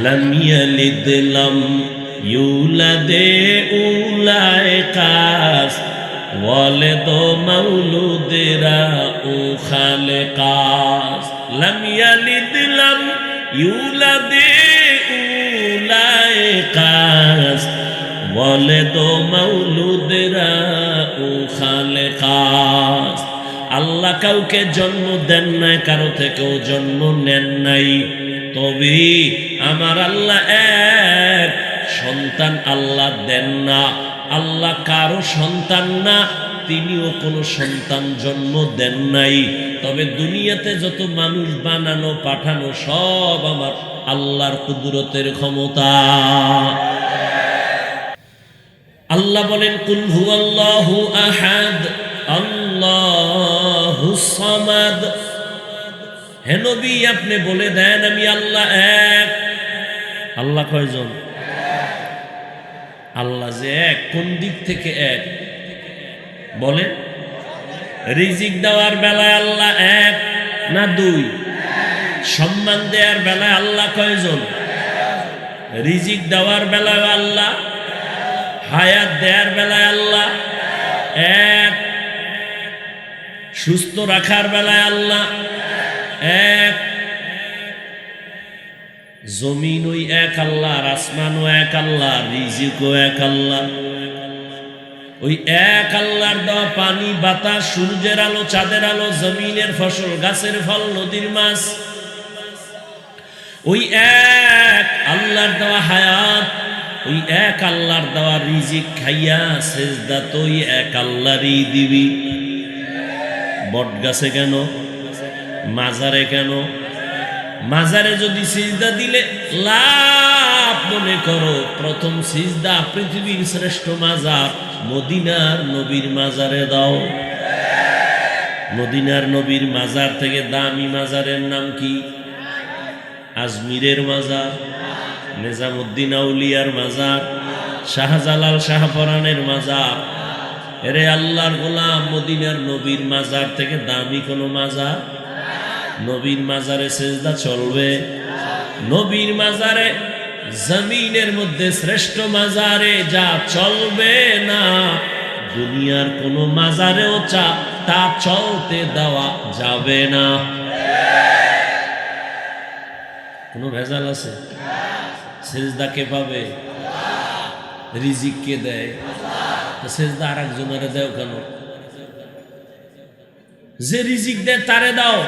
লাম ইয়ালিদ লাম ইউলাদে উলায়ে কাস ওয়ালিদ মাউলুদেরা ও খালেকাস লাম ইয়ালিদ লাম ইউলাদে উলায়ে কাস ওয়ালিদ মাউলুদেরা ও খালেকাস। আল্লাহ কাউকে জন্ম দেন নাই, কারো থেকেও জন্ম নেন নাই, তবে আমার আল্লাহ এক, সন্তান আল্লাহ দেন না। আল্লাহ কারো সন্তান না, তিনিও কোনো সন্তান জন্ম দেন নাই। তবে দুনিয়াতে যত মানুষ বানানো পাঠানো সব আমার আল্লাহর কুদরতের ক্ষমতা। আল্লাহ বলেন কুল হুয়াল্লাহু আহাদ আল্লাহুস সামাদ। হে নবী আপনি বলে দেন আমি আল্লাহ এক। আল্লাহ কয়জন? আল্লাহ যে এক, কোন দিক থেকে এক বলেন? রিজিক দেওয়ার বেলায় আল্লাহ এক না দুই? সম্মান দেওয়ার বেলায় আল্লাহ কয়জন? রিজিক দেওয়ার বেলায় আল্লাহ, হায়াত দেওয়ার বেলায় আল্লাহ এক, সুস্থ রাখার বেলায় আল্লাহ এক। জমিন ওই এক আল্লাহ, আসমানও এক আল্লাহ, রিজিকও এক আল্লাহ। ওই এক আল্লাহর দেওয়া পানি, বাতাস, সূর্যের আলো, চাঁদের আলো, জমিনের ফসল, গাছের ফল, নদীর মাছ, ওই এক আল্লাহর দেওয়া হায়াত, ওই এক আল্লাহর দেওয়া রিজিক খাইয়া সেজদা তো ওই এক আল্লাহরই দিবি। বট গাছে কেন? মাজারে কেন? মাজারে যদি সিজদা দিলে লাভ মনে করো, প্রথম সিজদা পৃথিবীর শ্রেষ্ঠ মাজার মদিনার নবীর মাজারে দাও। মদিনার নবীর মাজার থেকে দামি মাজারের নাম কি? আজমিরের মাজার, নিজামুদ্দিন আউলিয়ার মাজার, শাহজালাল শাহপরানের মাজার। এরে আল্লাহর গোলাম, মদিনার নবীর মাজার থেকে দামি কোনো মাজার? নবীর মাজারে সেজদা চলবে? নবীর মাজারে, জমিনের মধ্যে শ্রেষ্ঠ মাজারে যা চলবে না, দুনিয়ার কোনো মাজারেও তা চলতে দেওয়া যাবে না। কোনো ভেজাল আছে? সেজদা কে পাবে? রিজিক কে দেয়? সেজদা আর একজনের দেও কেন? যে রিজিক দেয় তারে দাও।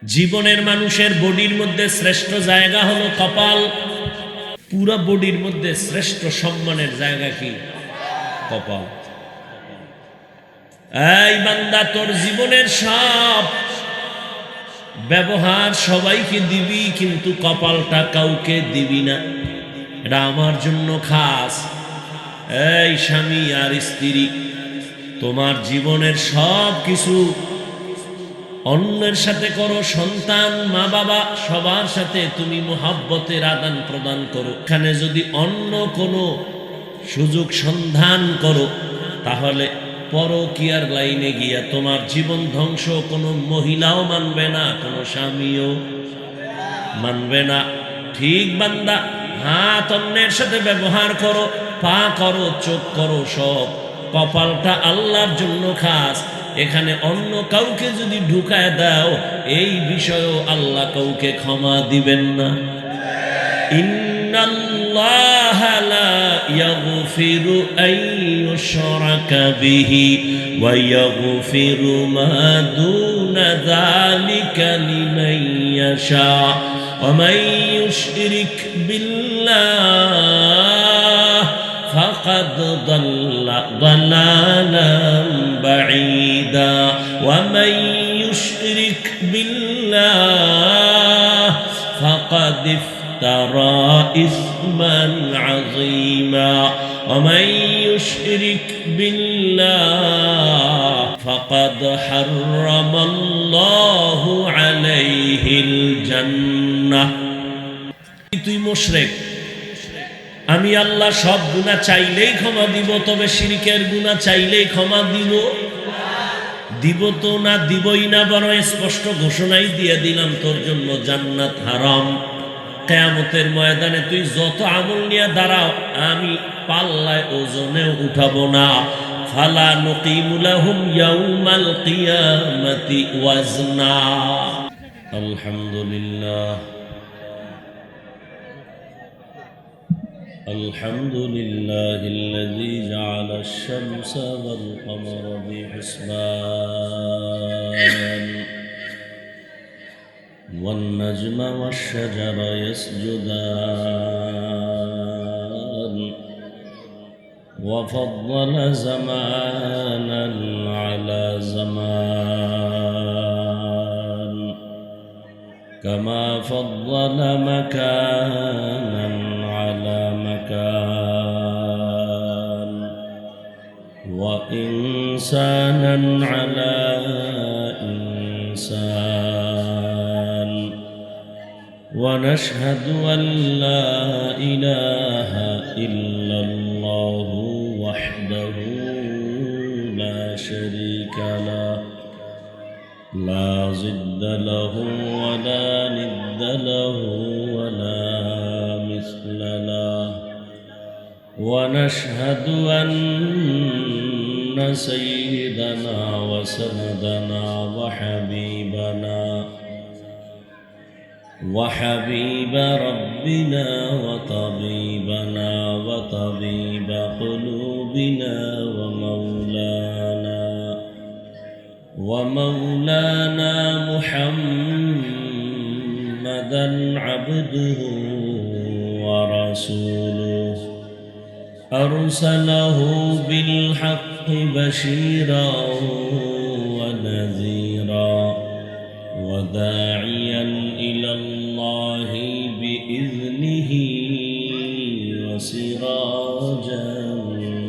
জীবনের মানুষের বডির মধ্যে শ্রেষ্ঠ জায়গা হলো কপাল। পুরো বডির মধ্যে শ্রেষ্ঠ সম্মানের জায়গা কি? কপাল। এই বান্দা, তোর জীবনের সব ব্যবহার সবাইকে দিবি, কিন্তু কপালটা কাউকে দিবি না। এটা আমার জন্য খাস। এই স্বামী আর স্ত্রী, তোমার জীবনের সব কিছু অন্যের সাথে করো, সন্তান, মা বাবা, সবার সাথে তুমি মুহাব্বতের আদান প্রদান করো। এখানে যদি অন্য কোনো সুযোগ সন্ধান করো, তাহলে পরকীয়ার লাইনে গিয়া তোমার জীবন ধ্বংস। কোনো মহিলাও মানবে না, কোনো স্বামীও মানবে না। ঠিক বান্দা, হাত অন্যের সাথে ব্যবহার করো, পা করো, চোখ করো, সব কপালটা আল্লাহর জন্য খাস। এখানে অন্য কাউকে যদি ঢুকায় দাও, এই বিষয়েও আল্লাহ কাউকে ক্ষমা দিবেন না। ইন্নাল্লাহা লা ইয়াগফিরু আন ইউশরাকা বিহি ওয়া ইয়াগফিরু মা দুনা যালিকা লিমান ইয়াশা ওয়া মান ইউশরিক বিল্লাহ ফাকাদ দাল্লা দালালান বাঈদা ওয়া মান ইউশরিক বিল্লাহ ফাকাদ ইফতারা ইসমান আযীমা ওয়া মান ইউশরিক বিল্লাহ ফাকাদ হারামাল্লাহু আলাইহিল জান্নাহ। তুই মুশরিক, আমি আল্লাহ সব গুনাহ চাইলেই ক্ষমা দিব, তবে শিরকের গুনাহ চাইলেই ক্ষমা দিব। দিব তো না দিবই না, বড় স্পষ্ট ঘোষণাই দিয়ে দিলাম তোর জন্য জান্নাত হারাম। কিয়ামতের ময়দানে তুই যত আমল নিয়ে দাঁড়াও আমি পাল্লায় ওজনে উঠাবো না। ফালা নুকিমু লাহুম ইয়াউমাল কিয়ামাতি ওয়াজনা। আলহামদুলিল্লাহ الحمد لله الذي جعل الشمس والقمر بحسبان والنجم والشجر يسجدان وفضل زمانا على زمان كما فضل مكانا على مكان وإنسانا على إنسان ونشهد أن لا إله إلا الله وحده لا شريك له لا ضد له ولا ند له ولا مثل له ونشهد أن سيدنا وسندنا وحبيب ربنا وطبيبنا وطبيب قلوبنا ومولانا محمدا عبده ورسوله أرسله بالحق بشيرا ونذيرا وداعيا إلى الله بإذنه وسراجا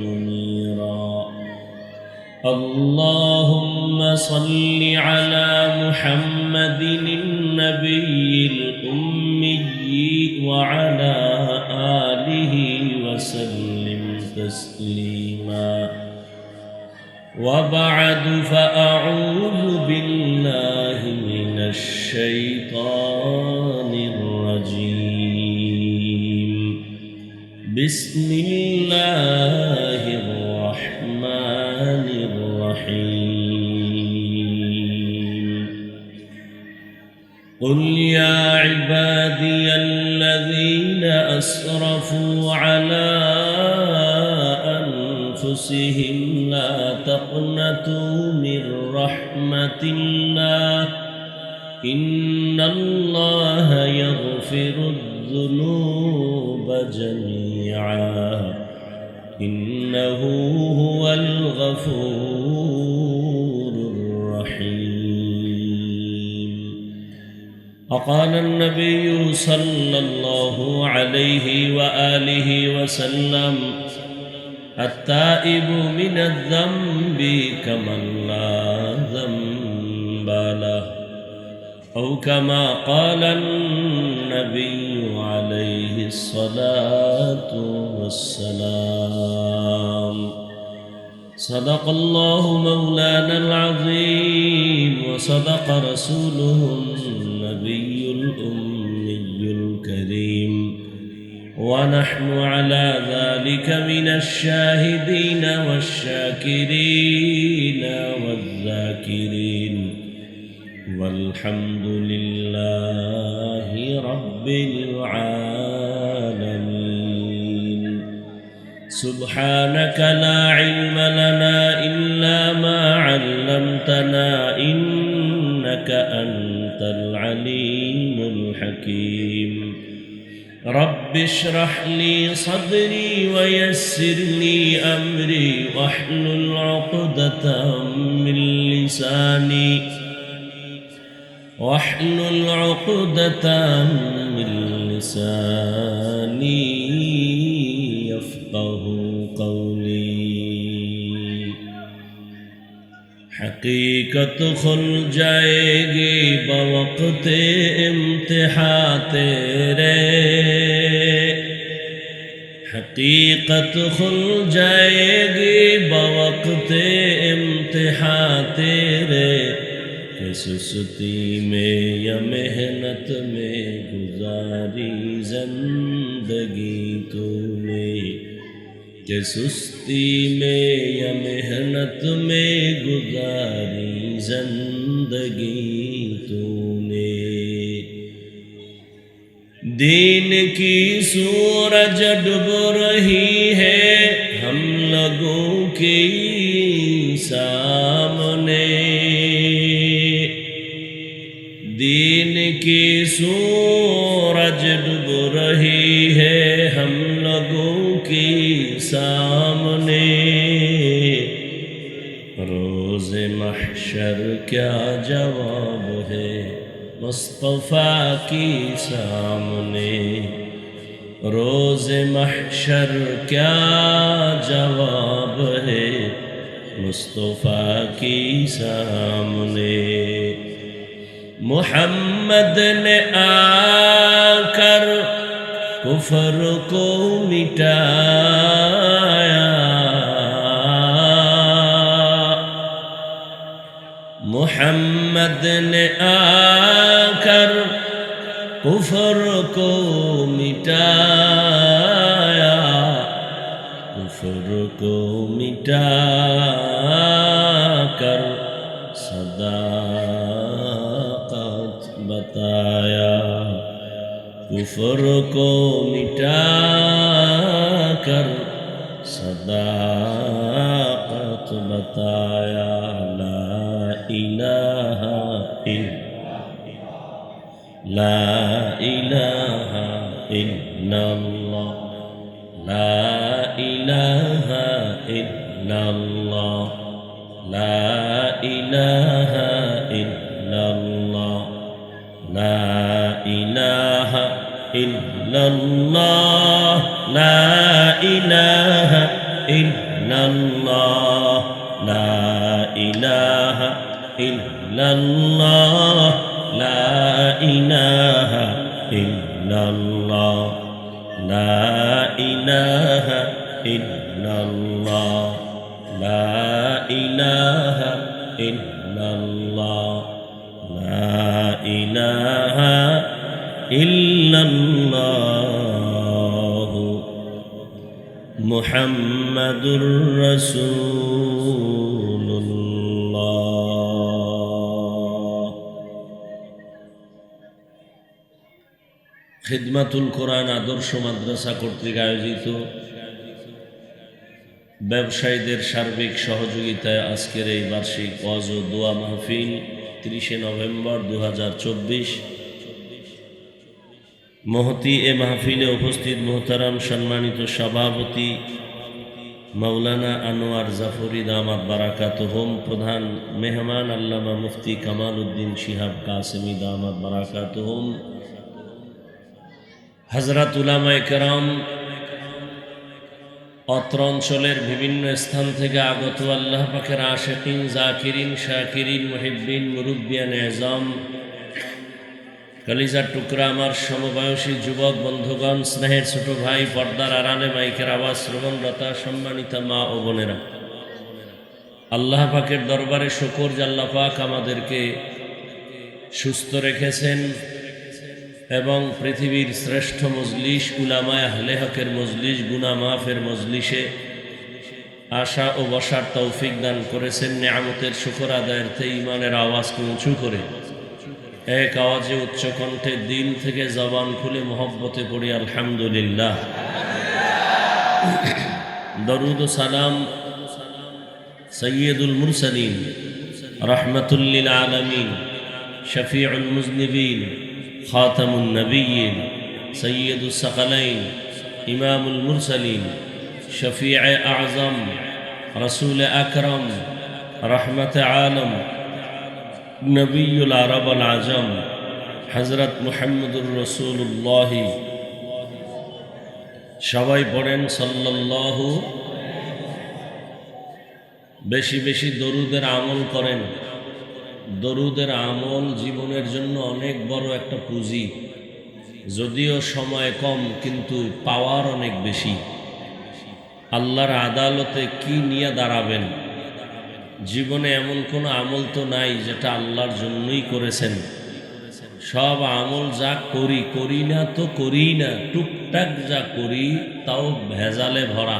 منيرا. اللهم صل على محمد النبي الأمي وعلى آله وسلم تسليما. وبعد فأعوذ بالله من الشيطان الرجيم. بسم الله الرحمن الرحيم. قل يا عبادي الذين أسرفوا على أنفسهم لا تقنطوا من رحمة الله إن الله يغفر الذنوب جميعا إنه هو الغفور الرحيم. وقال النبي صلى الله عليه وآله وسلم التائب من الذنب كمن لا ذنب له أو كما قال النبي عليه الصلاة والسلام. صدق الله مولانا العظيم وصدق رسوله النبي الأمي الكريم ونحن على ذلك من الشاهدين والشاكرين والذاكرين والحمد لله رب العالمين. سبحانك لا علم لنا إلا ما علمتنا إنك أنت العليم الحكيم. رب اشرح لي صدري ويسر لي أمري واحلل عقدة من لساني يفقه قولي. حقیقت کھل جائے گی بوقت امتحان تیرے हकीकत खुल जाएगी बवक्त इम्तिहान तेरे कि सुस्ती में या मेहनत में गुजारी जिंदगी तूने कि सुस्ती में या मेहनत में गुजारी जिंदगी तूने दीन की सूरज डूब रही है हम लोगों के सामने दीन की सूरज डूब रही है हम लोगों के सामने रोज़ महशर क्या जवाब है मुस्तफ़ा की सामने रोज़ महशर क्या जवाब है मुस्तफ़ा की सामने मोहम्मद ने आकर कुफर को मिटाया मोहम्मद ने आकर कुफर को मिटाया कुफर को मिटाकर सदाकत बताया कुफर को मिटाकर सदाकत बताया इलाहा इल्लल्लाह ला इलाहा इल्लल्लाह ला इलाहा इल्लल्लाह ला इलाहा इल्लल्लाह ला इलाहा इल्लल्लाह ला इलाहा इल्लल्लाह ला इलाहा इल्लल्लाह ला इलाहा इल्लल्लाह ला इलाहा इल्लल्लाह ला इलाहा इल्लल्लाह मुहम्मदुर रसूलुल्लाह। খিদমাতুল কোরআন আদর্শ মাদ্রাসা কর্তৃক আয়োজিত ব্যবসায়ীদের সার্বিক সহযোগিতায় আজকের এই বার্ষিক ওয়াজ ও দোয়া মাহফিল 30 নভেম্বর 2024 মহতি এ মাহফিলে উপস্থিত মোহতারাম সম্মানিত সভাপতি মাওলানা আনোয়ার জাফরি দামাত বারাকাতুহুম, প্রধান মেহমান আল্লামা মুফতি কামাল উদ্দিন শিহাব কাসেমি দামাত বারাকাতুহুম, হযরত উলামায়ে কেরাম, অত্র অঞ্চলের বিভিন্ন স্থান থেকে আগত আল্লাহ পাকের আশিকিন, জাকিরিন, শাকিরিন, মুহিব্বিন, মুরব্বিয়ান এজাম, কলিজার টুকরা আমার সমবয়সী যুবক বন্ধুগণ, স্নেহের ছোট ভাই, পর্দার আড়ালে মাইকের আওয়াজ শ্রবণরতা সম্মানিতা মা ও বোনেরা, আল্লাহ পাকের দরবারে শুকর যে আল্লাহ পাক আমাদেরকে সুস্থ রেখেছেন এবং পৃথিবীর শ্রেষ্ঠ মজলিস উলামায়ে আহলে হকের মজলিস, গুনাহ মাফের মজলিসে আসা ও বসার তৌফিক দান করেছেন। নেয়ামতের শুকর আদায়ার্থে ঈমানের আওয়াজকে উঁচু করে এক আওয়াজে উচ্চ কণ্ঠে দিল থেকে জবান খুলে মহব্বতে পড়ি আলহামদুলিল্লাহ। দরুদ ও সালাম সৈয়দুল মুরসালিন, রাহমাতুল লিল আলামিন, শফিউল মুজনিবিন, খাতামুন নবিয়্যিন, সৈয়দুস সাকালাইন, ইমামুল মুরসালিন, শফিয়ে আযম, রাসূল আকরাম, রহমতে আলম, নবিয়ুল আরব আল আজম, হযরত মুহাম্মদুর রাসূলুল্লাহ। সবাই পড়েন সাল্লাল্লাহু। বেশি বেশি দরুদের আমল করেন। দরুদের আমল জীবনের জন্য অনেক বড় একটা পুঁজি, যদিও সময় কম কিন্তু পাওয়ার অনেক বেশি। আল্লাহর আদালতে কি নিয়ে দাঁড়াবেন? জীবনে এমন কোনো আমল তো নাই যেটা আল্লাহর জন্যই করেছেন। সব আমল যা করি না তো করি না, টুকটাক যা করি তাও ভেজালে ভরা।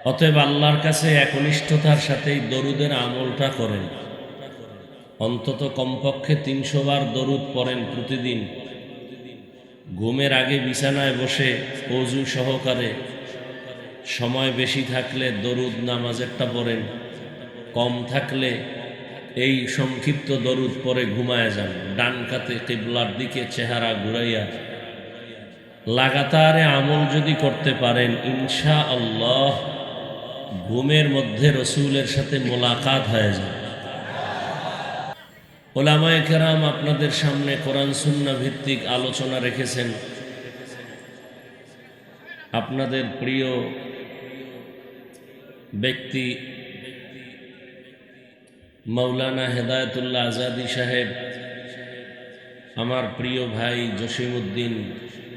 অতএব আল্লাহর কাছে একনিষ্ঠতার সাথেই দরুদের আমলটা করেন। অন্তত কমপক্ষে 300 বার দরুদ পড়েন প্রতিদিন। ঘুমের আগে বিছানায় বসে ওযু সহকারে, সময় বেশি থাকলে দরুদ নামাজেরটা পড়েন, কম থাকলে এই সংক্ষিপ্ত দরুদ পরে ঘুমায় যান। ডান কাতে কিবলার দিকে চেহারা ঘুরাইয়া লাগাতারে আমল যদি করতে পারেন, ইনশাআল্লাহ ঘুমের মধ্যে রসুলের সাথে মোলাকাত হয়ে যায়। ওলামায়ে কেরাম আপনাদের সামনে কোরআন সুন্নাহ ভিত্তিক আলোচনা রেখেছেন। আপনাদের প্রিয় ব্যক্তি মাওলানা হেদায়েতুল্লাহ আজাদি সাহেব, আমার প্রিয় ভাই জসিমউদ্দিন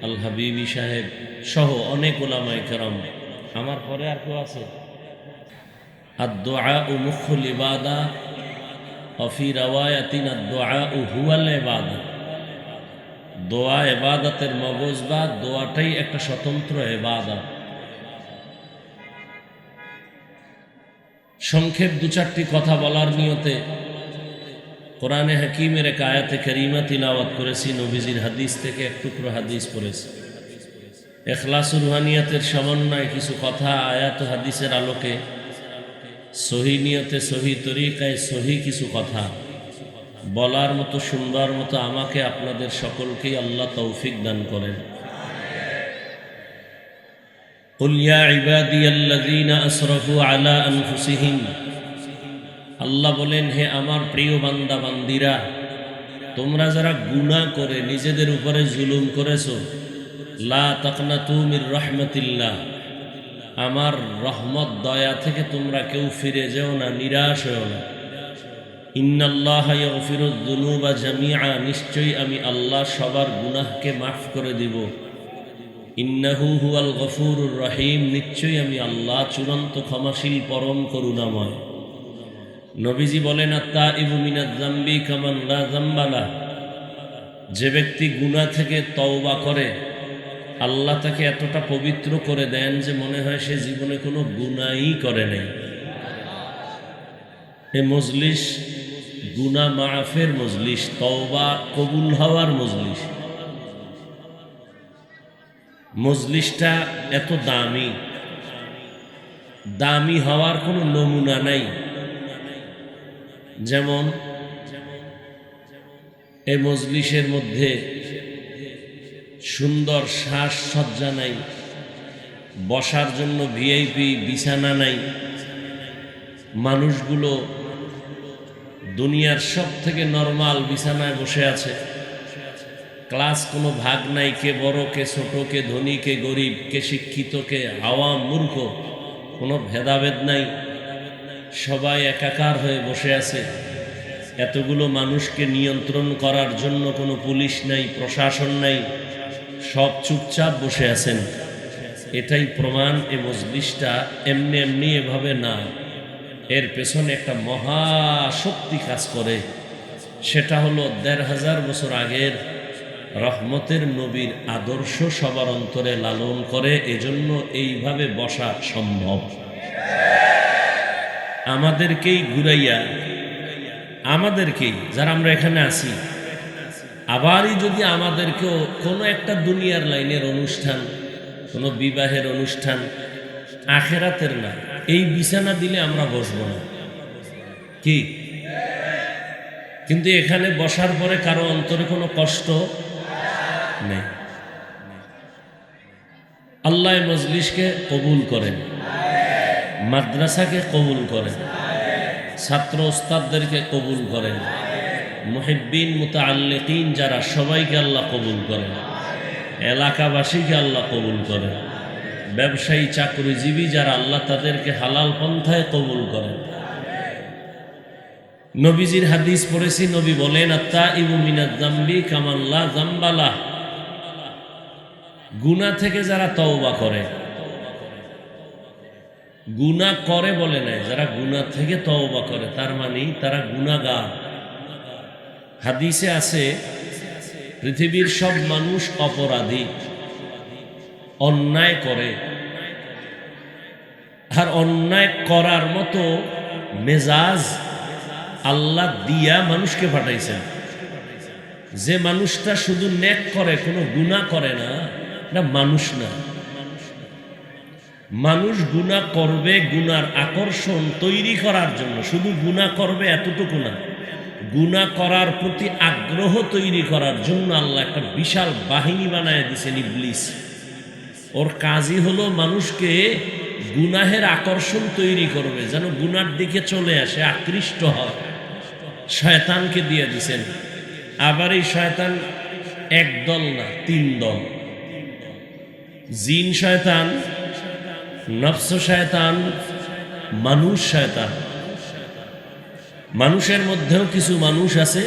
আল হাবিবি সাহেব সহ অনেক ওলামায়ে কেরাম, আমার পরে আর কেউ আছে? আদ-দুআউ মুখুল ইবাদা ওয়া ফি রাওয়ায়াতিন আদ-দুআউ হুয়াল ইবাদা। দোয়া ইবাদতের মগজ বা দোয়াটাই একটা স্বতন্ত্র ইবাদত। সংক্ষেপ 2-4টি কথা বলার নিয়তে কোরআনে হাকিমের এক আয়াতে কারিমা তিলাওয়াত করেছি। নবীজির হাদিস থেকে এক টুকরো হাদিস পড়েছি। ইখলাস ও রুহানিয়াতের সমন্বয়ে কিছু কথা আয়াত ও হাদিসের আলোকে সহি নিয়তে, সহি তরিকায়, সহি কিছু কথা বলার মতো, শুনবার মতো আমাকে আপনাদের সকলকেই আল্লাহ তৌফিক দান করেন। কুল ইয়া ইবাদিয়াল্লাযীনা আসরাফু আলা আনফুসিহিম, আল্লাহ বলেন, হে আমার প্রিয় বান্দা বান্দিরা, তোমরা যারা গুনাহ করে নিজেদের উপরে জুলুম করেছো, লা তাকনাতু মির রাহমাতিল্লাহ, আমার রহমত দয়া থেকে তোমরা কেউ ফিরে যেও না, নিরাশ হও না। ইন্নাল্লাহা ইয়াগফিরুয যুনুবা জামিআ, নিশ্চয়ই আমি আল্লাহ সবার গুনাহকে মাফ করে দিব। ইন্নাহু হুয়াল গফুরুর রহিম, নিশ্চয়ই আমি আল্লাহ চূড়ান্ত ক্ষমাশীল, পরম করুণাময়। নবীজি বলেন, আত-তাইবু মিনাজ যামবি কামান লা যামবা লাহ, যে ব্যক্তি গুনাহ থেকে তওবা করে আল্লাহ তাকে এতটা পবিত্র করে দেন যে মনে হয় সে জীবনে কোনো গুনাহই করে নাই। এ মজলিস গুনাহ মাফের মজলিস, তওবা কবুল হওয়ার মজলিস। মজলিসটা এত দামি, দামি হওয়ার কোনো নমুনা নাই। যেমন এই মজলিসের মধ্যে সুন্দর সাজসজ্জা নাই, বসার জন্য ভিআইপি বিছানা নাই, মানুষগুলো দুনিয়ার সব থেকে নরমাল বিছানায় বসে আছে, ক্লাস কোনো ভাগ নাই, কে বড় কে ছোট, কে ধনী কে গরিব, কে শিক্ষিত কে আওয়াম মূর্খ, কোনো ভেদাভেদ নাই, সবাই একাকার হয়ে বসে আছে। এতগুলো মানুষকে নিয়ন্ত্রণ করার জন্য কোনো পুলিশ নাই, প্রশাসন নাই, সব চুপচাপ বসে আছেন। এটাই প্রমাণ এ মজলিসটা এমনি এমনি এভাবে না, এর পেছনে একটা মহাশক্তি কাজ করে। সেটা হলো ১৫০০ বছর আগের রহমতের নবীর আদর্শ সবার অন্তরে লালন করে, এজন্য এইভাবে বসা সম্ভব। আমাদেরকেই ঘুরাইয়া, আমাদেরকেই যারা আমরা এখানে আছি, আবারই যদি আমাদেরকেও কোনো একটা দুনিয়ার লাইনের অনুষ্ঠান, কোনো বিবাহের অনুষ্ঠান, আখেরাতের না, এই বিছানা দিলে আমরা বসবো না কি? কিন্তু এখানে বসার পরে কারো অন্তরে কোনো কষ্ট নেই। আল্লাহ মজলিসকে কবুল করেন, মাদ্রাসাকে কবুল করেন, ছাত্র ওস্তাদদেরকে কবুল করেন, মুহিব্বিন মুতাআল্লিকিন যারা, সবাইকে আল্লাহ কবুল করেন, এলাকাবাসীকে আল্লাহ কবুল করেন, ব্যবসায়ী চাকরিজীবী যারা, আল্লাহ তাদেরকে হালাল পন্থায় কবুল করেন। নবীজির হাদিস পড়েছি, নবী বলেন, আত-তাইবু মিনাজ যামবি কামান লা যামবা লাহ, গুনাহ থেকে যারা তওবা করে গুনাহ করে বলে নাই, যারা গুনাহ থেকে তওবা করে তার মানে তারা গুনাহগার। হাদিসে আছে পৃথিবীর সব মানুষ অপরাধী, অন্যায় করে, আর অন্যায় করার মতো মেজাজ আল্লাহ দিয়া মানুষকে পাঠাইছেন। যে মানুষটা শুধু নেক করে, কোনো গুনাহ করে না, এটা মানুষ না। মানুষ গুনাহ করবে গুনার আকর্ষণ তৈরি করার জন্য, শুধু গুনাহ করবে এতটুকু না, গুনাহ করার প্রতি আগ্রহ তৈরি করার জন্য আল্লাহ একটা বিশাল বাহিনী বানায় দিয়েছেন, ইবলিস। ওর কাজই হলো মানুষকে গুনাহের আকর্ষণ তৈরি করবে, যেন গুনার দিকে চলে আসে, আকৃষ্ট হয়। শয়তানকে দিয়ে দিছেন। আবার এই শয়তান এক দল না, তিন দল। জিন শয়তান, নফস শয়তান, মানুষ শয়তান। মানুষের মধ্যেও কিছু মানুষ আছে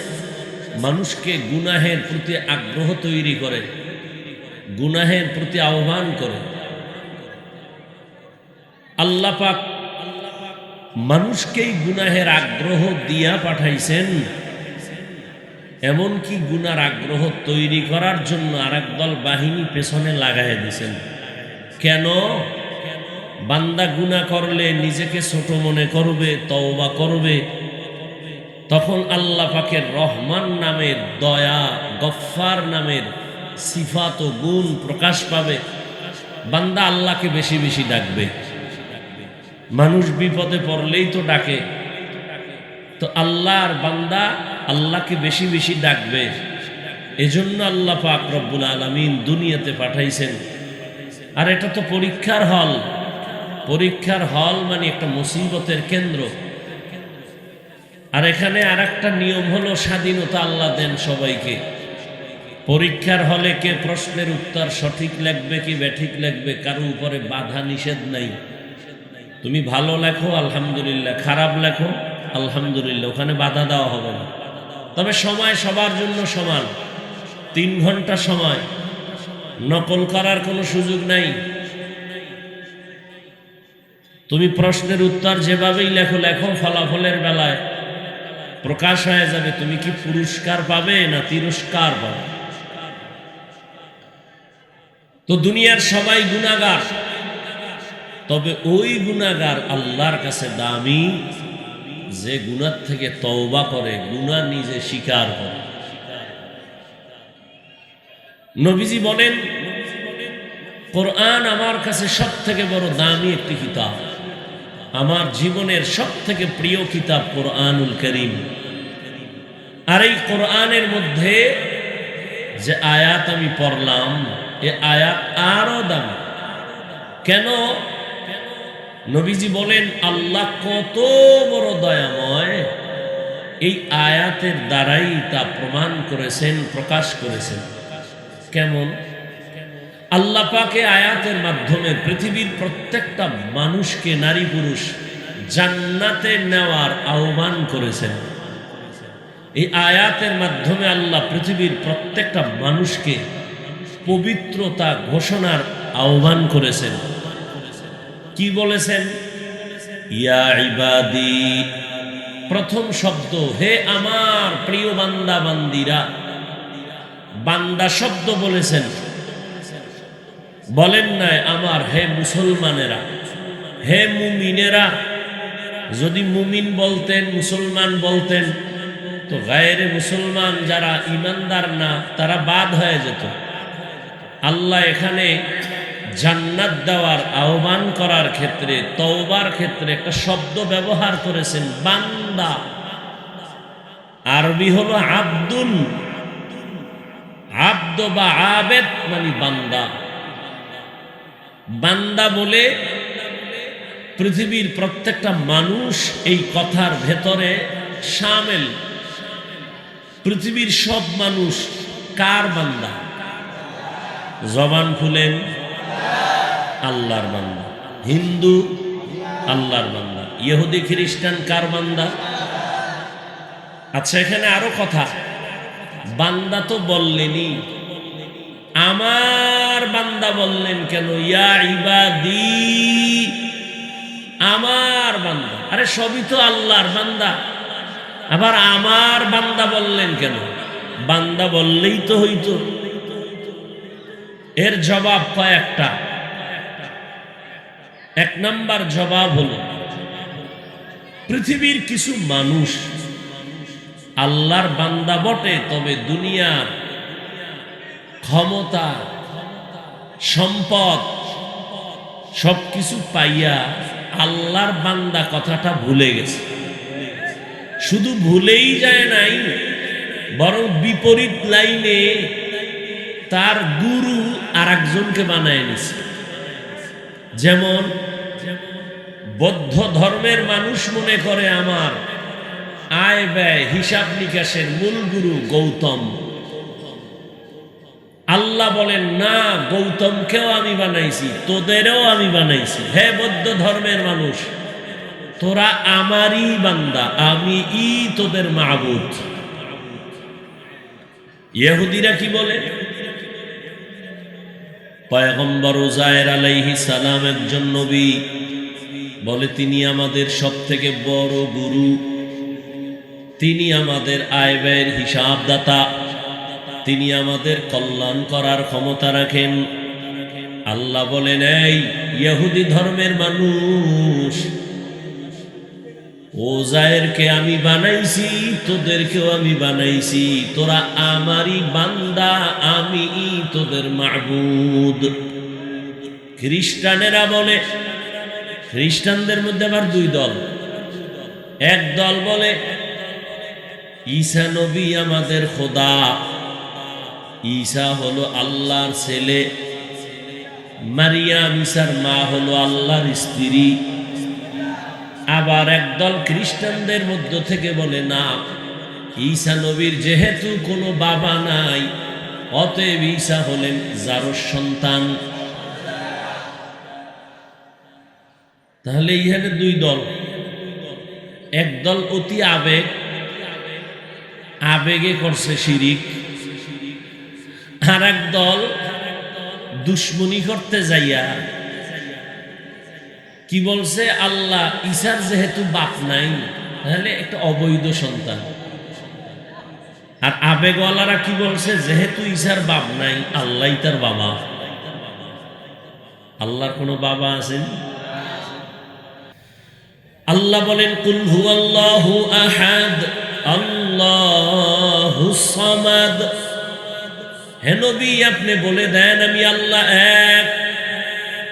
মানুষকে গুনাহের প্রতি আগ্রহ তৈরি করে, গুনাহের প্রতি আহ্বান করে। আল্লাহ পাক মানুষকেই গুনাহের আগ্রহ দিয়া পাঠাইছেন, এমনকি গুনার আগ্রহ তৈরি করার জন্য আরেক দল বাহিনী পেছনে লাগাই দিয়েছেন। কেন? বান্দা গুনাহ করলে নিজেকে ছোট মনে করবে, তওবা করবে, তখন আল্লাহ পাকের রহমান নামের, দয়া, গফফার নামের সিফাত ও গুণ প্রকাশ পাবে। বান্দা আল্লাহকে বেশি বেশি ডাকবে। মানুষ বিপদে পড়লেই তো ডাকে, তো আল্লাহর বান্দা আল্লাহকে বেশি বেশি ডাকবে। এজন্য আল্লাহ পাক রব্বুল আলামিন দুনিয়াতে পাঠাইছেন। আর এটা তো পরীক্ষার হল। পরীক্ষার হল মানে একটা মুসিবতের কেন্দ্র। আর এখানে আর একটা নিয়ম হলো, স্বাধীনতা আল্লাহ দেন সবাইকে। পরীক্ষার হলে কে প্রশ্নের উত্তর সঠিক লিখবে কি ব্যাঠিক লিখবে, কারো উপরে বাধা নিষেধ নাই। তুমি ভালো লেখো আলহামদুলিল্লাহ, খারাপ লেখো আলহামদুলিল্লাহ, ওখানে বাধা দেওয়া হবে না। তবে সময় সবার জন্য সমান, 3 ঘন্টা সময়, নকল করার কোনো সুযোগ নাই। তুমি প্রশ্নের উত্তর যেভাবেই লেখো লেখো, ফলাফলের বেলায় প্রকাশ হয়ে যাবে তুমি কি পুরস্কার পাবে না তিরস্কার পাবে। তো দুনিয়ার সবাই গুনাহগার, তবে ওই গুনাহগার আল্লাহর কাছে দামি যে গুনাহ থেকে তওবা করে, গুনাহ নিজে স্বীকার করে। নবীজি বলেন, কোরআন আমার কাছে সব থেকে বড় দামি একটি কিতাব, আমার জীবনের সব থেকে প্রিয় কিতাব কোরআনুল কারীম। আর এই কোরআনের মধ্যে যে আয়াত আমি পড়লাম, এ আয়াত আরো দামি। কেন? নবীজি বলেন আল্লাহ কত বড় দয়াময়, এই আয়াতের দ্বারাই তা প্রমাণ করেছেন, প্রকাশ করেছেন। কেমন? আল্লাহ পাকে আয়াতের মাধ্যমে পৃথিবীর প্রত্যেকটা মানুষকে, নারী পুরুষ, জান্নাতে নেওয়ার আহ্বান করেছেন। এই আয়াতের মাধ্যমে আল্লাহ পৃথিবীর প্রত্যেকটা মানুষকে পবিত্রতা ঘোষণার আহ্বান করেছেন। কি বলেছেন? ইয়া ইবাদি, প্রথম শব্দ হে আমার প্রিয় বান্দা বান্দিরা। বান্দা শব্দ বলেছেন, বলেন নাই আমার হে মুসলমানেরা, হে মুমিনেরা। যদি মুমিন বলতেন, মুসলমান বলতেন, তো গায়রে মুসলমান যারা ইমানদার না তারা বাদ হয়ে যেত। আল্লাহ এখানে জান্নাত দেওয়ার আহ্বান করার ক্ষেত্রে, তওবার ক্ষেত্রে একটা শব্দ ব্যবহার করেছেন, বান্দা। আরবি হলো আব্দুন। আব্দ বা আবেদ মানে বান্দা। বান্দা বলে পৃথিবীর প্রত্যেকটা মানুষ এই কথার ভেতরে শামিল। পৃথিবীর সব মানুষ কার বান্দা? জবান খুলেন, আল্লাহর বান্দা। হিন্দু আল্লাহর বান্দা, ইহুদি খ্রিস্টান কার বান্দা? আচ্ছা, এখানে আরো কথা, বান্দা তো বললেনই, আমার বান্দা বললেন কেন? ইয়া ইবাদি, আমার বান্দা। আরে সবই তো আল্লাহর বান্দা, আবার আমার বান্দা বললেন কেন? বান্দা বললেই তো হইতো। এর জবাব কয়েকটা। এক নাম্বার জবাব হলো, পৃথিবীর কিছু মানুষ আল্লাহর বান্দা বটে, তবে দুনিয়ার ক্ষমতা, সম্পদ সবকিছু পাইয়া আল্লাহর বান্দা কথাটা ভুলে গেছে। শুধু ভুলেই যায় নাই, বরং বিপরীত লাইনে তার গুরু আর একজনকে বানায় নিছে। যেমন বৌদ্ধ ধর্মের মানুষ মনে করে আমার আয় ব্যয় হিসাব নিকাশের মূল গুরু গৌতম। আল্লাহ বলেন না, গৌতমকেও আমি বানাইছি, তোদেরও আমি বানাইছি। হে বৌদ্ধ ধর্মের মানুষ, তোরা আমারই বান্দা, আমি তোদের মাবুদ। ইহুদিরা কি বলে? পয়গম্বর উজায়ের আলাইহিস সালাম একজন নবী, বলে তিনি আমাদের সবথেকে বড় গুরু, তিনি আমাদের আয় ব্যয়ের হিসাবদাতা, তিনি আমাদের কল্যাণ করার ক্ষমতা রাখেন। আল্লাহ বলেন, এই ইহুদি ধর্মের মানুষ, ওজায়েরকে আমি বানাইছি, তোদেরকেও আমি বানাইছি, তোরা আমারই বান্দা, আমি তোদের মাবুদ। খ্রিস্টানেরা বলে, খ্রিস্টানদের মধ্যে আবার দুই দল। এক দল বলে ঈসা নবী আমাদের খোদা, ঈসা হলো আল্লাহর ছেলে, মারিয়াম ঈসার মা হলো আল্লাহর স্ত্রী। আবার একদল খ্রিস্টানদের মধ্য থেকে বলে না, ঈসা নবীর যেহেতু কোনো বাবা নাই, অতএব ঈসা হলেন যারোর সন্তান। তাহলে ইহানে দুই দল। একদল অতি আবেগে করছে শিরিক, আর এক দল দুশ্মনী করতে যাইয়া কি বলছে, আল্লাহ ঈসার যেহেতু বাপ নাই, তাহলে একটা অবৈধ সন্তান। আর আবেগওয়ালারা কি বলছে, যেহেতু ঈসার বাপ নাই, আল্লাহই তার বাবা। আল্লাহর কোনো বাবা আছেন? আল্লাহ বলেন, কুল হুয়াল্লাহু আহাদ আল্লাহুস সামাদ। হে নবী, আপনি বলে দেন আমি আল্লাহ এক।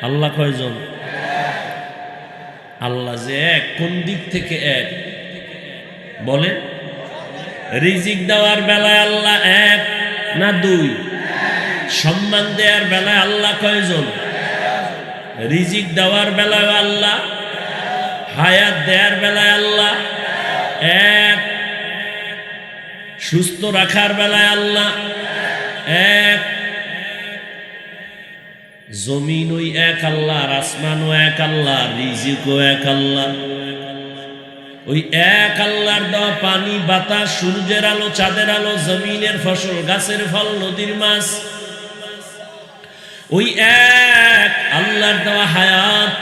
আল্লাহ কয়জন? আল্লাহ যে এক, কোন দিক থেকে এক বলেন? রিজিক দেওয়ার বেলায় আল্লাহ এক না দুই? সম্মান দেওয়ার বেলায় আল্লাহ কয়জন? রিজিক দেওয়ার বেলায় আল্লাহ, হায়াত দেওয়ার বেলায় আল্লাহ এক, সুস্থ রাখার বেলায় আল্লাহ এক। জমিন ওই এক আল্লাহ, আসমানও এক আল্লাহ, রিজিকও এক আল্লাহ। ওই এক আল্লাহর দেওয়া পানি, বাতাস, সূর্যের আলো, চাঁদের আলো, জমিনের ফসল, গাছের ফল, নদীর মাছ, ওই এক আল্লাহর দেওয়া হায়াত,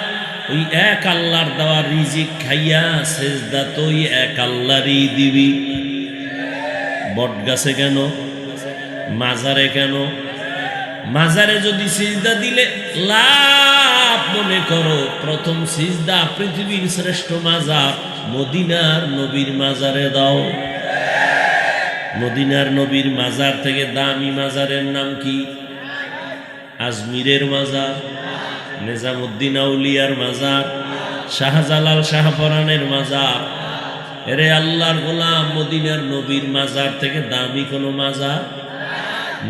ওই এক আল্লাহর দেওয়া রিজিক খাইয়া সেজদা তো ওই এক আল্লাহরই দিবি। বট গাছে কেন? মাজারে কেন? মাজারে যদি সিজদা দিলে লাভ মনে করো, প্রথম সিজদা পৃথিবীর শ্রেষ্ঠ মাজার মদিনার নবীর মাজারে দাও। মদিনার নবীর মাজার থেকে দামি মাজারের নাম কি? আজমিরের মাজার, নিজামুদ্দিন আউলিয়ার মাজার, শাহজালাল শাহপরানের মাজার। এরে আল্লাহর গোলাম, মদিনার নবীর মাজার থেকে দামি কোনো মাজার?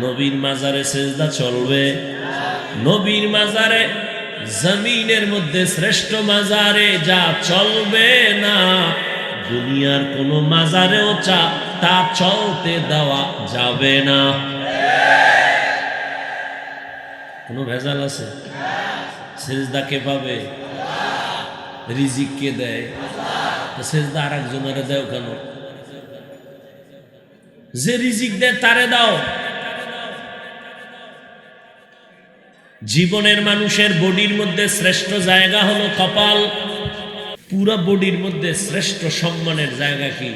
নবীর মাজারে সেজদা চলবে? নবীর মাজারে, জমিনের মধ্যে শ্রেষ্ঠ মাজারে যা চলবে না, দুনিয়ার কোন মাজারেও তা চলতে দেওয়া যাবে না। কোনো ভেজাল আছে? সেজদা কে পাবে? রিজিক কে দেয়? সেজদা আর একজনের দেও কেন? যে রিজিক দেয় তারে দাও। জীবনের মানুষের বডির মধ্যে শ্রেষ্ঠ জায়গা হলো কপাল। পুরা বডির মধ্যে শ্রেষ্ঠ সম্মানের জায়গা কি?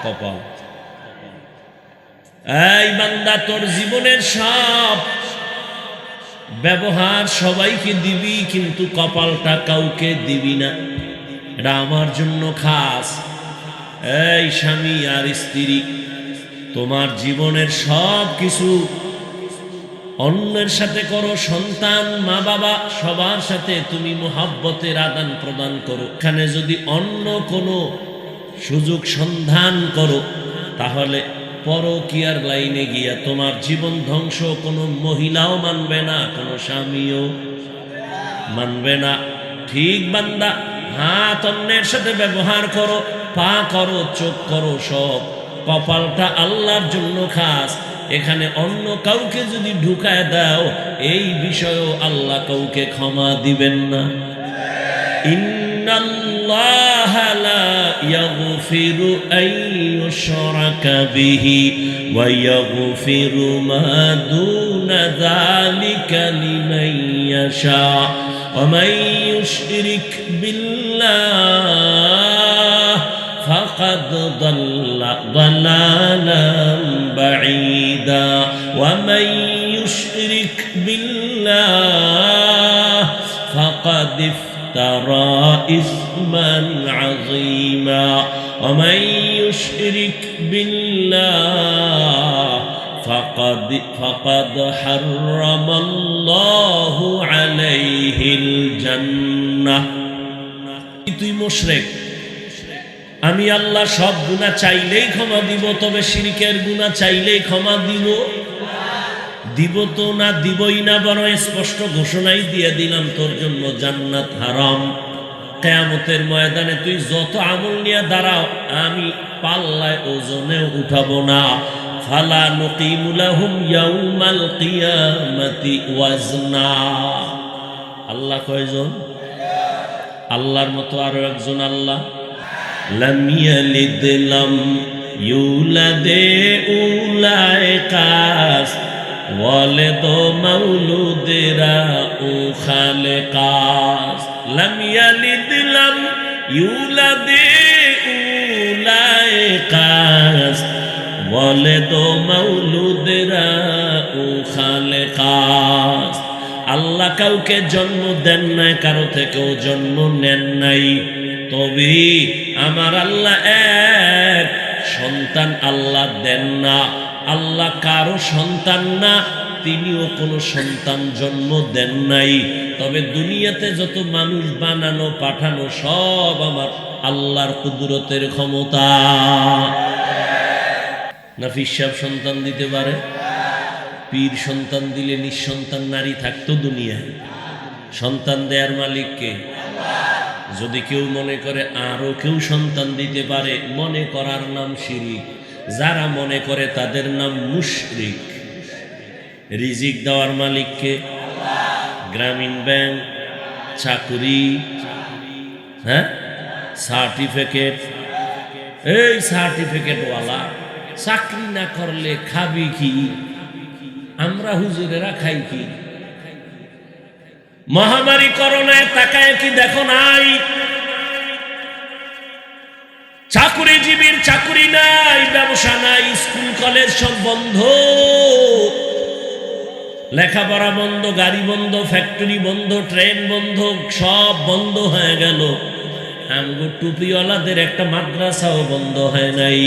কপাল। এই বান্দা, তোর জীবনের সব ব্যবহার সবাইকে দিবি, কিন্তু কপালটা কাউকে দিবি না। এটা আমার জন্য খাস। এই স্বামী আর স্ত্রী, তোমার জীবনের সব কিছু অন্যের সাথে করো, সন্তান, মা বাবা, সবার সাথে তুমি মুহাব্বতের আদান প্রদান করো। এখানে যদি অন্য কোনো সুযোগ সন্ধান করো, তাহলে পরকীয়ার লাইনে গিয়া তোমার জীবন ধ্বংস। কোনো মহিলাও মানবে না, কোনো স্বামীও মানবে না। ঠিক বান্দা, হাত অন্যের সাথে ব্যবহার করো, পা করো, চোখ করো, সব কপালটা আল্লাহর জন্য খাস। এখানে অন্য কাউকে যদি ঢুকায় দাও, এই বিষয়েও আল্লাহ কাউকে ক্ষমা দিবেন না। ইন্নাল্লাহা লা ইয়াগফিরু আন ইউশরাকা বিহি ওয়া ইয়াগফিরু মা দুনা যালিকা লিমান ইয়াশা ওয়া মান ইউশরিক বিল্লাহ ফাকাদ দাল্লা দালালান বাঈদা ওয়া মান ইউশরিক বিল্লাহ ফাকাদ ইফতারা ইসমান আযীমা ওয়া মান ইউশরিক বিল্লাহ ফাকাদ হারামাল্লাহু আলাইহিল জান্নাহ। তুই মুশরিক, আমি আল্লাহ সব গুনাহ চাইলেই ক্ষমা দিব, তবে শিরকের গুনাহ চাইলেই ক্ষমা দিব তো না, দিবই না, বরং স্পষ্ট ঘোষণাই দিয়ে দিলাম তোর জন্য জান্নাত হারাম। কিয়ামতের ময়দানে তুই যত আমল নিয়ে দাঁড়াও, আমি পাল্লায় ওজনেও উঠাবো না। ফালা নুকিমু লাহুম ইয়াউমাল কিয়ামাতি ওয়াজনা। আল্লাহ কয়জন? আল্লাহর মতো আরো একজন আল্লাহ। লাম ইয়ালিদ লাম ইউলাদে উলাইকাস ওয়ালিদ মাউলুদেরা ও খালেকাস। লাম ইয়ালিদ লাম ইউলাদে উলাইকাস ওয়ালিদ মাউলুদেরা ও খালেকাস। আল্লাহ কাউকে জন্ম দেন নাই, কারো থেকেও জন্ম নেন নাই। তবে আমার আল্লাহ এক, সন্তান আল্লাহ দেন না। আল্লাহ কারো সন্তান না, তিনিও কোনো সন্তান জন্ম দেন নাই। তবে দুনিয়াতে যত মানুষ বানানো পাঠানো সব আমার আল্লাহর কুদরতের ক্ষমতা। নাফিস সাহেব সন্তান দিতে পারে? পীর সন্তান দিলে নিঃসন্তান নারী থাকতো দুনিয়ায়। সন্তান দেয়ার মালিককে। যদি কেউ মনে করে আরো কেউ সন্তান দিতে পারে, মনে করার নাম শিরিক। যারা মনে করে তাদের নাম মুশরিক। রিজিক দেওয়ার মালিককে। গ্রামীণ ব্যাংক, চাকুরি, হ্যাঁ, সার্টিফিকেট, এই সার্টিফিকেটওয়ালা চাকরি না করলে খাবি কি? আমরা হুজুরেরা খাই কি? মহামারী করোনায় তাকায় কি দেখো নাই? চাকুরিজীবীর চাকুরি নাই, ব্যবসা নাই, স্কুল কলেজ সব বন্ধ, লেখাপড়া বন্ধ, গাড়ি বন্ধ, ফ্যাক্টরি বন্ধ, ট্রেন বন্ধ, সব বন্ধ হয়ে গেল। আমগো টুপিওয়ালাদের একটা মাদ্রাসাও বন্ধ হয় নাই।